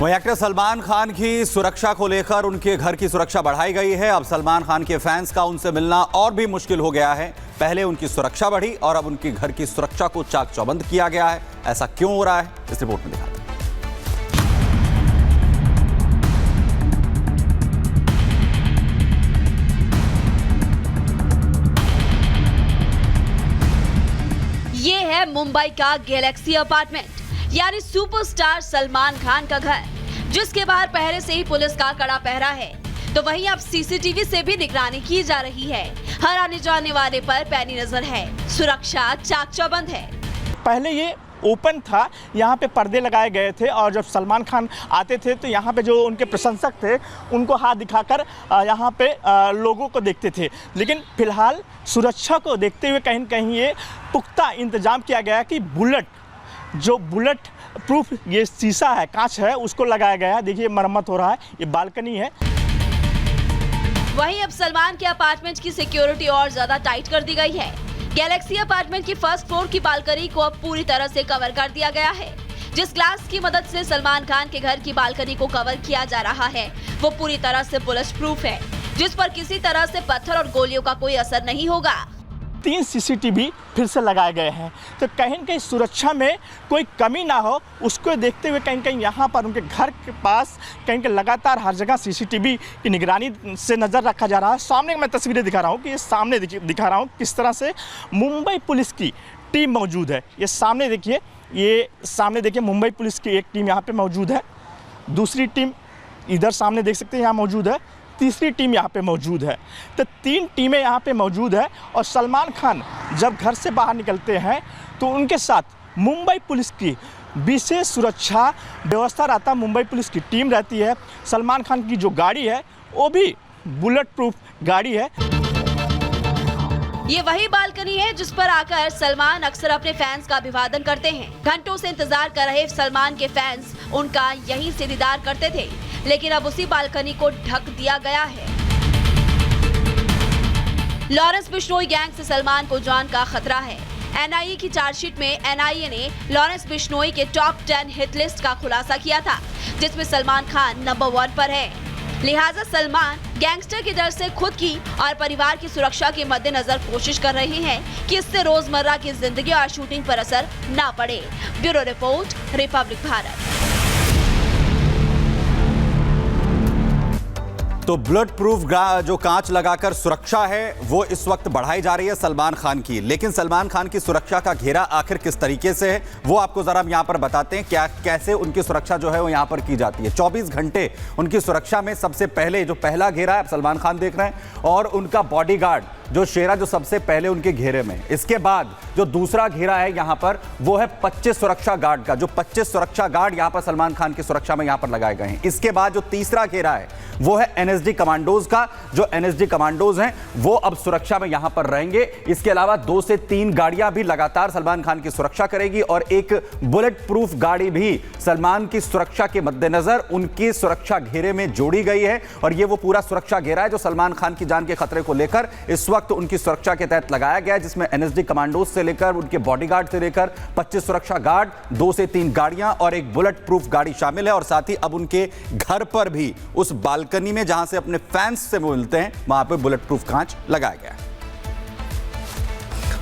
वहीं एक्टर सलमान खान की सुरक्षा को लेकर उनके घर की सुरक्षा बढ़ाई गई है। अब सलमान खान के फैंस का उनसे मिलना और भी मुश्किल हो गया है। पहले उनकी सुरक्षा बढ़ी और अब उनके घर की सुरक्षा को चाक चौबंद किया गया है। ऐसा क्यों हो रहा है, इस रिपोर्ट में दिखाते हैं। ये है मुंबई का गैलेक्सी अपार्टमेंट, यानी सुपरस्टार सलमान खान का घर, जिसके बाहर पहले से ही पुलिस का कड़ा पहरा है। तो वहीं अब सीसीटीवी से भी निगरानी की जा रही है। हर आने जाने वाले पर पैनी नजर है, सुरक्षा चाक चौबंद है। पहले ये ओपन था, यहाँ पे पर्दे लगाए गए थे और जब सलमान खान आते थे तो यहाँ पे जो उनके प्रशंसक थे उनको हाथ दिखाकर यहाँ पे लोगों को देखते थे। लेकिन फिलहाल सुरक्षा को देखते हुए कहीं न कहीं ये पुख्ता इंतजाम किया गया कि बुलेट प्रूफ ये शीशा है, कांच है, उसको लगाया गया है। देखिए मरम्मत हो रहा है, ये बालकनी है। वहीं अब सलमान के अपार्टमेंट की सिक्योरिटी और ज्यादा टाइट कर दी गई है। गैलेक्सी अपार्टमेंट की फर्स्ट फ्लोर की बालकनी को अब पूरी तरह से कवर कर दिया गया है। जिस ग्लास की मदद से सलमान खान के घर की बालकनी को कवर किया जा रहा है वो पूरी तरह से बुलेट प्रूफ है, जिस पर किसी तरह से पत्थर और गोलियों का कोई असर नहीं होगा। 3 सीसीटीवी फिर से लगाए गए हैं, तो कहीं न कहीं सुरक्षा में कोई कमी ना हो, उसको देखते हुए कहीं कहीं यहाँ पर उनके घर के पास कहीं कहीं लगातार हर जगह सीसीटीवी की निगरानी से नज़र रखा जा रहा है। सामने मैं तस्वीरें दिखा रहा हूँ कि ये सामने दिखा रहा हूँ किस तरह से मुंबई पुलिस की टीम मौजूद है। ये सामने देखिए मुंबई पुलिस की एक टीम यहाँ पर मौजूद है, दूसरी टीम इधर सामने देख सकते हैं यहाँ मौजूद है, तीसरी टीम यहाँ पे मौजूद है। तो 3 टीमें यहाँ पे मौजूद है और सलमान खान जब घर से बाहर निकलते हैं तो उनके साथ मुंबई पुलिस की विशेष सुरक्षा व्यवस्था रहता, मुंबई पुलिस की टीम रहती है। सलमान खान की जो गाड़ी है वो भी बुलेट प्रूफ गाड़ी है। ये वही बालकनी है जिस पर आकर सलमान अक्सर अपने फैंस का अभिवादन करते हैं। घंटों से इंतजार कर रहे सलमान के फैंस उनका यहीं से दीदार करते थे, लेकिन अब उसी बालकनी को ढक दिया गया है। लॉरेंस बिश्नोई गैंग से सलमान को जान का खतरा है। एनआईए की चार्जशीट में एनआईए ने लॉरेंस बिश्नोई के टॉप 10 हिट लिस्ट का खुलासा किया था, जिसमें सलमान खान नंबर 1 पर है। लिहाजा सलमान गैंगस्टर के डर से खुद की और परिवार की सुरक्षा के मद्देनजर कोशिश कर रहे हैं कि इससे रोजमर्रा की जिंदगी और शूटिंग पर असर ना पड़े। Bureau report, Republic Bharat. तो बुलेट प्रूफ जो कांच लगाकर सुरक्षा है वो इस वक्त बढ़ाई जा रही है सलमान खान की, लेकिन सलमान खान की सुरक्षा का घेरा आखिर किस तरीके से है वो आपको जरा हम यहाँ पर बताते हैं। कैसे उनकी सुरक्षा जो है वो यहाँ पर की जाती है। 24 घंटे उनकी सुरक्षा में सबसे पहले जो पहला घेरा है सलमान खान देख रहे हैं, और उनका बॉडीगार्ड जो शेरा जो सबसे पहले उनके घेरे में। इसके बाद जो दूसरा घेरा है यहाँ पर वो है 25 सुरक्षा गार्ड का, जो 25 सुरक्षा गार्ड यहाँ पर सलमान खान की सुरक्षा में यहाँ पर लगाए गए हैं। इसके बाद जो तीसरा घेरा है वो है एनएसडी कमांडोज का, जो एनएसडी कमांडोज हैं वो अब सुरक्षा में यहाँ पर रहेंगे। इसके अलावा 2 से 3 गाड़ियां भी लगातार सलमान खान की सुरक्षा करेगी और एक बुलेट प्रूफ गाड़ी भी सलमान की सुरक्षा के मद्देनजर उनकी सुरक्षा घेरे में जोड़ी गई है। और ये वो पूरा सुरक्षा घेरा है जो सलमान खान की जान के खतरे को लेकर इस वक्त उनकी सुरक्षा के तहत लगाया गया है, जिसमें एनएसडी कमांडोज से लेकर उनके बॉडीगार्ड से लेकर 25 सुरक्षा गार्ड, 2 से 3 गाड़ियां और एक बुलेट प्रूफ गाड़ी शामिल है। और साथ ही अब उनके घर पर भी उस बालकनी में जहां से अपने फैंस से मिलते हैं वहां पर बुलेट प्रूफ कांच लगाया गया है।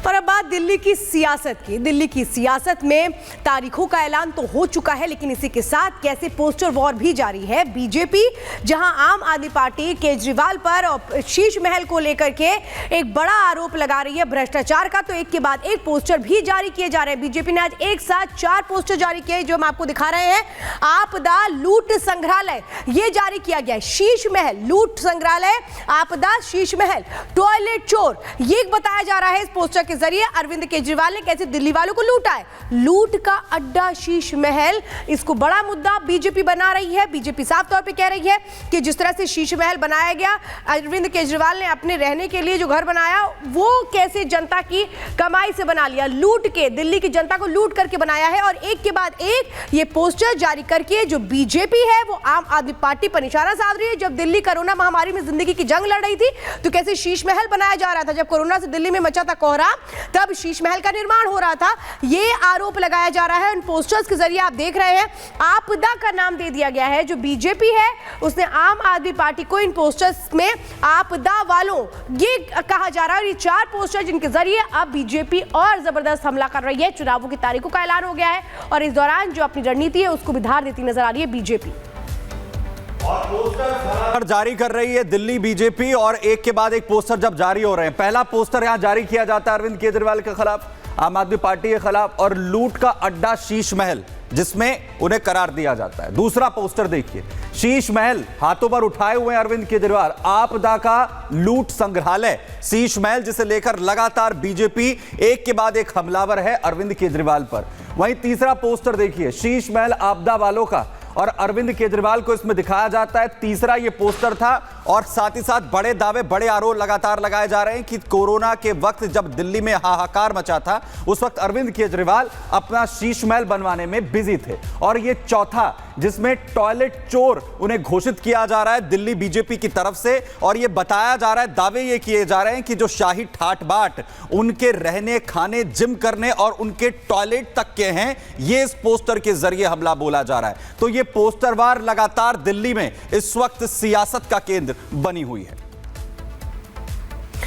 और अब बात दिल्ली की सियासत की। दिल्ली की सियासत में तारीखों का ऐलान तो हो चुका है, लेकिन इसी के साथ कैसे पोस्टर वॉर भी जारी है। बीजेपी जहां आम आदमी पार्टी केजरीवाल पर और शीश महल को लेकर के एक बड़ा आरोप लगा रही है भ्रष्टाचार का, तो एक के बाद एक पोस्टर भी जारी किए जा रहे हैं। बीजेपी ने आज एक साथ 4 पोस्टर जारी किए, जो हम आपको दिखा रहे हैं। आपदा लूट संग्रहालय ये जारी किया गया है। शीश महल लूट संग्रहालय, आपदा शीश महल, टॉयलेट चोर, ये बताया जा रहा है इस पोस्टर के जरिए अरविंद केजरीवाल ने कैसे दिल्ली वालों को लूटा है। लूट का अड्डा शीश महल, इसको बड़ा मुद्दा बीजेपी बना रही है। बीजेपी साफ तौर पे कह रही है कि जिस तरह से शीश महल बनाया गया, अरविंद केजरीवाल ने अपने रहने के लिए जो घर बनाया वो कैसे जनता की कमाई से बना लिया, लूट के दिल्ली की जनता को लूट करके बनाया है। और एक के बाद एक ये पोस्टर जारी करके जो बीजेपी है वो आम आदमी पार्टी पर निशाना साध रही है। जब दिल्ली कोरोना महामारी में जिंदगी की जंग लड़ रही थी तो कैसे शीश महल बनाया जा रहा था। जब कोरोना से दिल्ली में मचा था कोहराम तब शीश महल का निर्माण हो रहा था। ये आरोप लगाया जा रहा है। उन पोस्टर्स के जरिए आप देख रहे हैं आपदा का नाम दे दिया गया है। जो बीजेपी है उसने आम आदमी पार्टी को इन पोस्टर्स में आपदा वालों ये कहा जा रहा है। और ये 4 पोस्टर जिनके जरिए अब बीजेपी और जबरदस्त हमला कर रही है। चुनावों की तारीखों का ऐलान हो गया है और इस दौरान जो अपनी रणनीति है उसको भी धार देती नजर आ रही है बीजेपी। और पोस्टर जारी कर रही है दिल्ली बीजेपी और एक के बाद एक पोस्टर जब जारी हो रहे हैं। पहला पोस्टर यहां जारी किया जाता है अरविंद केजरीवाल के खिलाफ, आम आदमी पार्टी के खिलाफ और लूट का अड्डा शीश महल जिसमें उन्हें करार दिया जाता है। दूसरा पोस्टर देखिए, शीश महल हाथों पर उठाए हुए अरविंद केजरीवाल, आपदा का लूट संग्रहालय शीश महल जिसे लेकर लगातार बीजेपी एक के बाद एक हमलावर है अरविंद केजरीवाल पर। वहीं तीसरा पोस्टर देखिए, शीश महल आपदा वालों का और अरविंद केजरीवाल को इसमें दिखाया जाता है। तीसरा ये पोस्टर था और साथ ही साथ बड़े दावे बड़े आरोप लगातार लगाए जा रहे हैं कि कोरोना के वक्त जब दिल्ली में हाहाकार मचा था उस वक्त अरविंद केजरीवाल अपना शीश महल बनवाने में बिजी थे। और ये चौथा जिसमें टॉयलेट चोर उन्हें घोषित किया जा रहा है दिल्ली बीजेपी की तरफ से और ये बताया जा रहा है, दावे ये किए जा रहे हैं कि जो शाही ठाट बाट उनके रहने खाने जिम करने और उनके टॉयलेट तक के हैं, ये इस पोस्टर के जरिए हमला बोला जा रहा है। तो ये पोस्टरवार लगातार दिल्ली में इस वक्त सियासत का केंद्र बनी हुई है।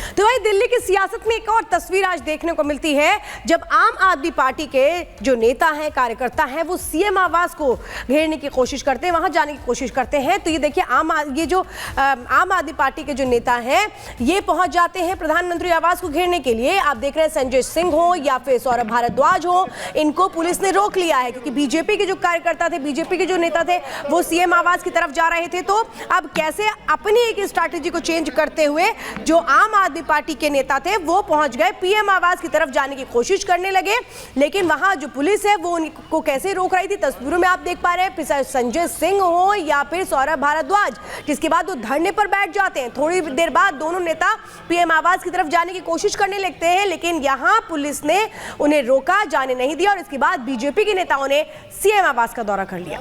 तो भाई दिल्ली की सियासत में एक और तस्वीर आज देखने को मिलती है जब आम आदमी पार्टी के जो नेता हैं, कार्यकर्ता हैं, वो सीएम आवास को घेरने की कोशिश करते हैं, वहां जाने की कोशिश करते हैं। तो ये देखिए आम आदमी पार्टी के जो नेता हैं ये पहुंच जाते हैं प्रधानमंत्री आवास को घेरने के लिए। आप देख रहे हैं संजय सिंह हो या फिर सौरभ भारद्वाज हो, इनको पुलिस ने रोक लिया है क्योंकि बीजेपी के जो कार्यकर्ता थे, बीजेपी के जो नेता थे वो सीएम आवास की तरफ जा रहे थे। तो अब कैसे अपनी एक स्ट्रैटेजी को चेंज करते हुए जो आम आदमी पार्टी के नेता थे वो पहुंच गए पीएम आवास की तरफ जाने की कोशिश करने लगे, लेकिन वहां जो पुलिस है वो उनको कैसे रोक रही थी तस्वीरों में आप देख पा रहे हैं। संजय सिंह हो या फिर सौरभ भारद्वाज, जिसके बाद वो धरने पर बैठ जाते हैं। थोड़ी देर बाद दोनों नेता पीएम आवास की तरफ जाने की कोशिश करने लगते हैं, लेकिन यहां पुलिस ने उन्हें रोका, जाने नहीं दिया और इसके बाद बीजेपी के नेताओं ने सीएम आवास का दौरा कर लिया।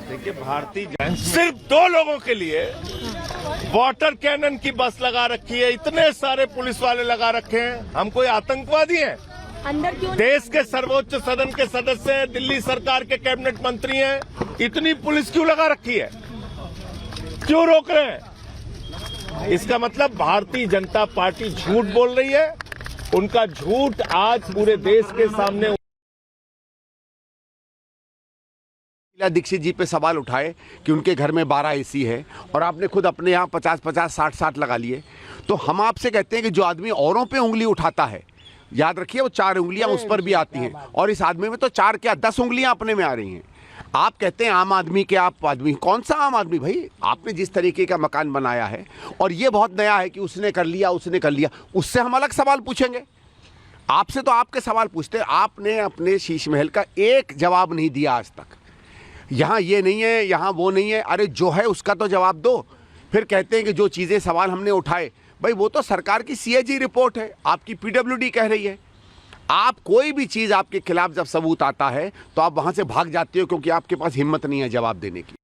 देखिए, भारतीय सिर्फ 2 लोगों के लिए वाटर कैनन की बस लगा रखी है, इतने सारे पुलिस वाले लगा रखे हैं। हम कोई आतंकवादी हैं? अंदर क्यों? देश के सर्वोच्च सदन के सदस्य हैं, दिल्ली सरकार के कैबिनेट मंत्री हैं, इतनी पुलिस क्यों लगा रखी है? क्यों रोक रहे हैं? इसका मतलब भारतीय जनता पार्टी झूठ बोल रही है। उनका झूठ आज पूरे देश के सामने। दीक्षित जी पे सवाल उठाए कि उनके घर में 12 एसी है और आपने खुद अपने यहाँ 50-50, 60-60 लगा लिए। तो हम आपसे कहते हैं कि जो आदमी औरों पे उंगली उठाता है, याद रखिए वो 4 उंगलियां उस पर भी आती हैं और इस आदमी में तो 4 क्या 10 उंगलियां अपने में आ रही हैं। आप कहते हैं आम आदमी के, आप आदमी कौन सा आम आदमी भाई? आपने जिस तरीके का मकान बनाया है और ये बहुत नया है कि उसने कर लिया, उसने कर लिया, उससे हम अलग सवाल पूछेंगे। आपसे तो आपके सवाल पूछते हैं। आपने अपने शीश महल का एक जवाब नहीं दिया आज तक। यहाँ ये नहीं है, यहाँ वो नहीं है। अरे जो है उसका तो जवाब दो। फिर कहते हैं कि जो चीज़ें सवाल हमने उठाए, भाई वो तो सरकार की CAG रिपोर्ट है, आपकी PWD कह रही है। आप कोई भी चीज़ आपके खिलाफ जब सबूत आता है तो आप वहाँ से भाग जाते हो क्योंकि आपके पास हिम्मत नहीं है जवाब देने की।